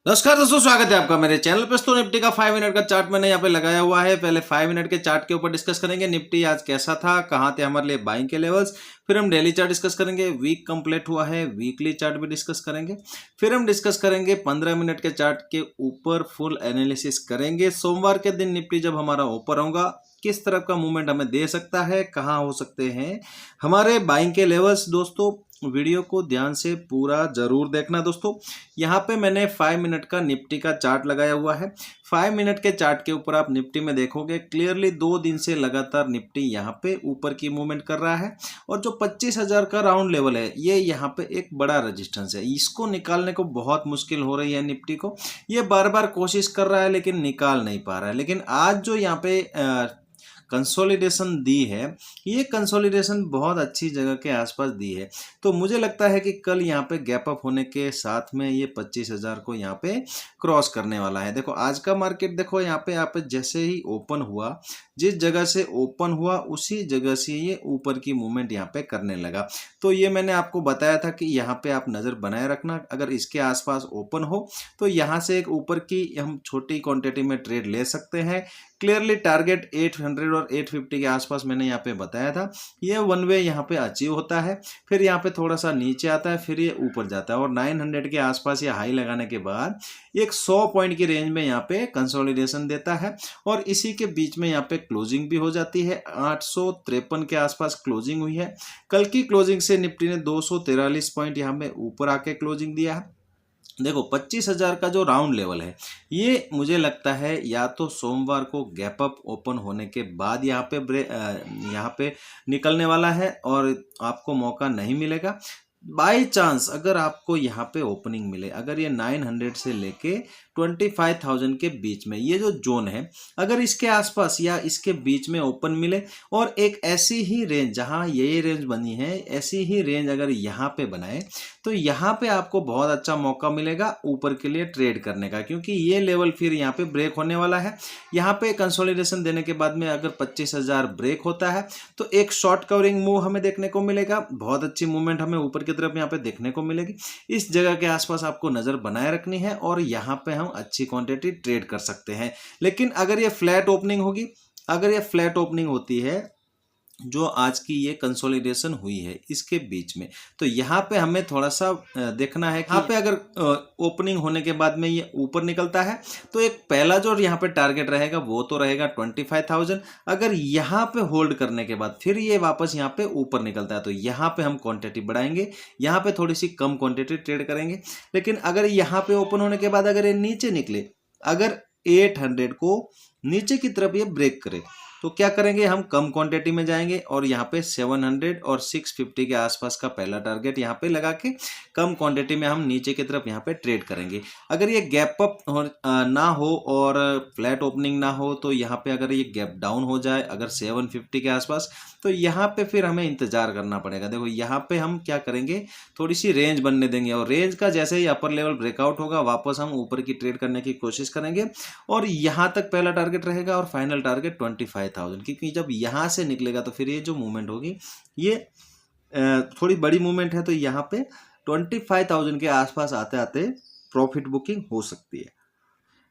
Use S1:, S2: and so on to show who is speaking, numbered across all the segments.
S1: नमस्कार दोस्तों, स्वागत है आपका मेरे चैनल पे। तो निफ्टी का 5 मिनट का चार्ट मैंने यहाँ पे लगाया हुआ है। पहले 5 मिनट के चार्ट के ऊपर डिस्कस करेंगे निफ्टी आज कैसा था, कहाँ थे हमारे लिए बाइंग के लेवल्स। फिर हम डेली चार्ट डिस्कस करेंगे, वीक कंप्लीट हुआ है, वीकली चार्ट भी डिस्कस करेंगे। फिर हम डिस्कस करेंगे 15 मिनट के चार्ट के ऊपर फुल एनालिसिस करेंगे। सोमवार के दिन निफ्टी जब हमारा ऊपर होगा किस तरह का मूवमेंट हमें दे सकता है, कहाँ हो सकते हैं हमारे बाइंग के लेवल्स। दोस्तों वीडियो को ध्यान से पूरा जरूर देखना। दोस्तों यहाँ पे मैंने 5 मिनट का निफ्टी का चार्ट लगाया हुआ है। 5 मिनट के चार्ट के ऊपर आप निफ्टी में देखोगे क्लियरली 2 दिन से लगातार निफ्टी यहाँ पे ऊपर की मूवमेंट कर रहा है। और जो 25,000 का राउंड लेवल है ये यहाँ पे एक बड़ा रेजिस्टेंस है, इसको निकालने को बहुत मुश्किल हो रही है निफ्टी को। ये बार बार कोशिश कर रहा है लेकिन निकाल नहीं पा रहा है। लेकिन आज जो यहाँ पे कंसोलिडेशन दी है, ये कंसोलिडेशन बहुत अच्छी जगह के आसपास दी है। तो मुझे लगता है कि कल यहाँ पे गैप अप होने के साथ में ये 25,000 को यहाँ पे क्रॉस करने वाला है। देखो आज का मार्केट देखो यहाँ पे जैसे ही ओपन हुआ, जिस जगह से ओपन हुआ उसी जगह से ये ऊपर की मूवमेंट यहाँ पे करने लगा। तो ये मैंने आपको बताया था कि यहाँ पे आप नज़र बनाए रखना, अगर इसके आसपास ओपन हो तो यहाँ से एक ऊपर की हम छोटी क्वांटिटी में ट्रेड ले सकते हैं। क्लियरली टारगेट 800 और 850 के आसपास मैंने यहाँ पे बताया था। ये वन वे यहाँ पे अचीव होता है, फिर यहाँ पे थोड़ा सा नीचे आता है, फिर ये ऊपर जाता है और 900 के आसपास ये हाई लगाने के बाद एक 100 पॉइंट की रेंज में यहाँ पे कंसोलिडेशन देता है और इसी के बीच में यहाँ पे क्लोजिंग भी हो जाती है। 853 के आसपास क्लोजिंग हुई है। कल की क्लोजिंग से निफ्टी ने 243 पॉइंट यहाँ पे ऊपर आके क्लोजिंग दिया है। देखो 25,000 का जो राउंड लेवल है ये मुझे लगता है या तो सोमवार को गैप अप ओपन होने के बाद यहाँ पे निकलने वाला है और आपको मौका नहीं मिलेगा। बाई चांस अगर आपको यहाँ पे ओपनिंग मिले, अगर ये 900 से लेके 25,000 के बीच में ये जो जोन है, अगर इसके आसपास या इसके बीच में ओपन मिले और एक ऐसी ही रेंज जहाँ ये रेंज बनी है, ऐसी ही रेंज अगर यहाँ पे बनाए तो यहाँ पे आपको बहुत अच्छा मौका मिलेगा ऊपर के लिए ट्रेड करने का, क्योंकि ये लेवल फिर यहाँ पे ब्रेक होने वाला है। यहाँ पे कंसोलिडेशन देने के बाद में अगर 25,000 ब्रेक होता है तो एक शॉर्ट कवरिंग मूव हमें देखने को मिलेगा। बहुत अच्छी मूवमेंट हमें ऊपर की तरफ यहाँ पे देखने को मिलेगी। इस जगह के आसपास आपको नजर बनाए रखनी है और यहाँ पे हम अच्छी क्वांटिटी ट्रेड कर सकते हैं। लेकिन अगर ये फ्लैट ओपनिंग होगी, अगर ये फ्लैट ओपनिंग होती है जो आज की ये कंसोलिडेशन हुई है इसके बीच में, तो यहाँ पे हमें थोड़ा सा देखना है कि यहाँ पे अगर ओपनिंग होने के बाद में ये ऊपर निकलता है तो एक पहला जो यहाँ पे टारगेट रहेगा वो तो रहेगा 25,000। अगर यहाँ पे होल्ड करने के बाद फिर ये वापस यहाँ पे ऊपर निकलता है तो यहाँ पे हम क्वांटिटी बढ़ाएंगे, यहाँ पे थोड़ी सी कम क्वांटिटी ट्रेड करेंगे। लेकिन अगर यहाँ पे ओपन होने के बाद अगर ये नीचे निकले, अगर 800 को नीचे की तरफ ये ब्रेक करे तो क्या करेंगे, हम कम क्वांटिटी में जाएंगे और यहाँ पे 700 और 650 के आसपास का पहला टारगेट यहाँ पे लगा के कम क्वांटिटी में हम नीचे की तरफ यहाँ पे ट्रेड करेंगे। अगर ये गैप अप ना हो और फ्लैट ओपनिंग ना हो तो यहाँ पे अगर ये गैप डाउन हो जाए अगर 750 के आसपास, तो यहाँ पे फिर हमें इंतजार करना पड़ेगा। देखो यहाँ पे हम क्या करेंगे, थोड़ी सी रेंज बनने देंगे और रेंज का जैसे ही अपर लेवल ब्रेकआउट होगा वापस हम ऊपर की ट्रेड करने की कोशिश करेंगे और यहाँ तक पहला टारगेट रहेगा और फाइनल टारगेट 25,000, क्योंकि जब यहाँ से निकलेगा तो फिर ये जो मूवमेंट होगी ये थोड़ी बड़ी मूवमेंट है, तो यहाँ पे 25,000 के आसपास आते आते प्रॉफिट बुकिंग हो सकती है।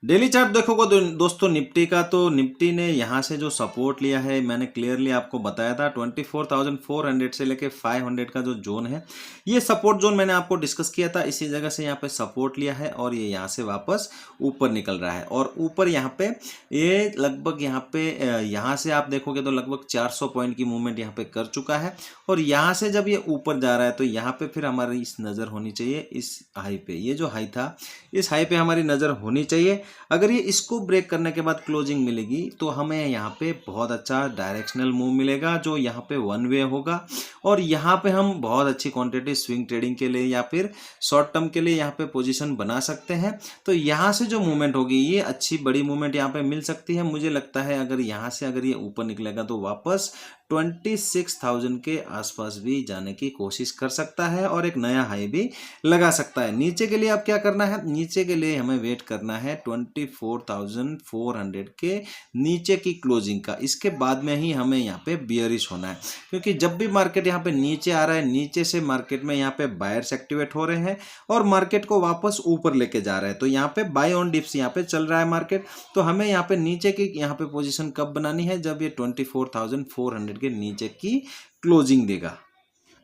S1: डेली चार्ट देखोगे दोस्तों निफ्टी का, तो निफ्टी ने यहाँ से जो सपोर्ट लिया है मैंने क्लियरली आपको बताया था 24,400 से लेके 500 का जो जोन है, ये सपोर्ट जोन मैंने आपको डिस्कस किया था। इसी जगह से यहाँ पे सपोर्ट लिया है और ये यहाँ से वापस ऊपर निकल रहा है और ऊपर यहाँ पे ये लगभग यहाँ से आप देखोगे तो लगभग 400 पॉइंट की मूवमेंट यहाँ पे कर चुका है और यहाँ से जब ये ऊपर जा रहा है तो यहाँ पे फिर हमारी इस नज़र होनी चाहिए इस हाई पे, ये जो हाई था इस हाई पे हमारी नज़र होनी चाहिए। अगर ये इसको ब्रेक करने के बाद क्लोजिंग मिलेगी तो हमें यहाँ पे बहुत अच्छा डायरेक्शनल मूव मिलेगा जो यहाँ पे वन वे होगा और यहाँ पे हम बहुत अच्छी क्वांटिटी स्विंग ट्रेडिंग के लिए या फिर शॉर्ट टर्म के लिए यहाँ पे पोजीशन बना सकते हैं। तो यहाँ से जो मूवमेंट होगी ये अच्छी बड़ी मूवमेंट यहाँ पे मिल सकती है। मुझे लगता है अगर यहाँ से अगर ये ऊपर निकलेगा तो वापस 26,000 के आसपास भी जाने की कोशिश कर सकता है और एक नया हाई भी लगा सकता है। नीचे के लिए अब क्या करना है, नीचे के लिए हमें वेट करना है 24,400 के नीचे की क्लोजिंग का। इसके बाद में ही हमें यहाँ पे बियरिश होना है, क्योंकि जब भी मार्केट यहाँ पे नीचे आ रहा है, नीचे से मार्केट में यहाँ पे बायर्स एक्टिवेट हो रहे हैं और मार्केट को वापस ऊपर लेके जा रहे हैं। तो यहाँ पे बाय ऑन डिप्स यहाँ पे चल रहा है मार्केट। तो हमें यहाँ पे नीचे की यहाँ पे पोजीशन कब बनानी है, जब ये 24,400 के नीचे की क्लोजिंग देगा।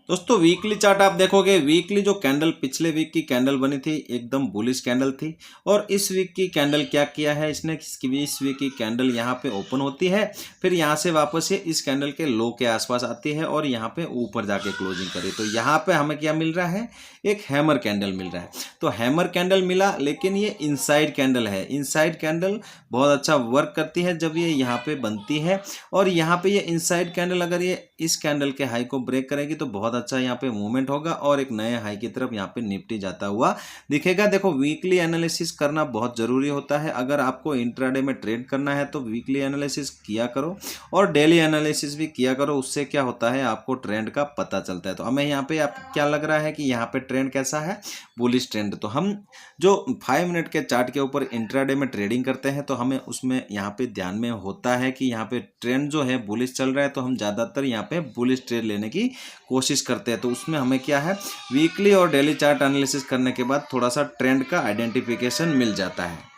S1: दोस्तों वीकली चार्ट आप देखोगे, वीकली जो कैंडल पिछले वीक की कैंडल बनी थी एकदम बुलिश कैंडल थी, और इस वीक की कैंडल क्या किया है इसने, इस वीक की कैंडल यहाँ पे ओपन होती है, फिर यहाँ से वापस ये इस कैंडल के लो के आसपास आती है और यहाँ पे ऊपर जाके क्लोजिंग करी। तो यहाँ पे हमें क्या मिल रहा है, एक हैमर कैंडल मिल रहा है। तो हैमर कैंडल मिला, लेकिन ये इनसाइड कैंडल है। इनसाइड कैंडल बहुत अच्छा वर्क करती है जब ये यहाँ पे बनती है, और यहाँ पे ये इनसाइड कैंडल अगर ये इस कैंडल के हाई को ब्रेक करेगी तो बहुत अच्छा यहाँ पे मूवमेंट होगा और एक नए हाई की तरफ यहाँ पे निफ्टी जाता हुआ दिखेगा। देखो वीकली एनालिसिस करना बहुत जरूरी होता है। अगर आपको इंट्राडे में ट्रेड करना है तो वीकली एनालिसिस किया करो और डेली एनालिसिस भी किया करो। उससे क्या होता है, आपको ट्रेंड का पता चलता है। तो हमें यहाँ पे आप क्या लग रहा है कि यहाँ पे ट्रेंड कैसा है, बुलिश ट्रेंड। तो हम जो 5 मिनट के चार्ट के ऊपर इंट्राडे में ट्रेडिंग करते हैं तो हमें उसमें यहाँ पे ध्यान में होता है कि यहाँ पे ट्रेंड जो है बुलिश चल रहा है, तो हम ज़्यादातर यहाँ पे बुलिश ट्रेड लेने की कोशिश करते हैं। तो उसमें हमें क्या है, वीकली और डेली चार्ट एनालिसिस करने के बाद थोड़ा सा ट्रेंड का आइडेंटिफिकेशन मिल जाता है।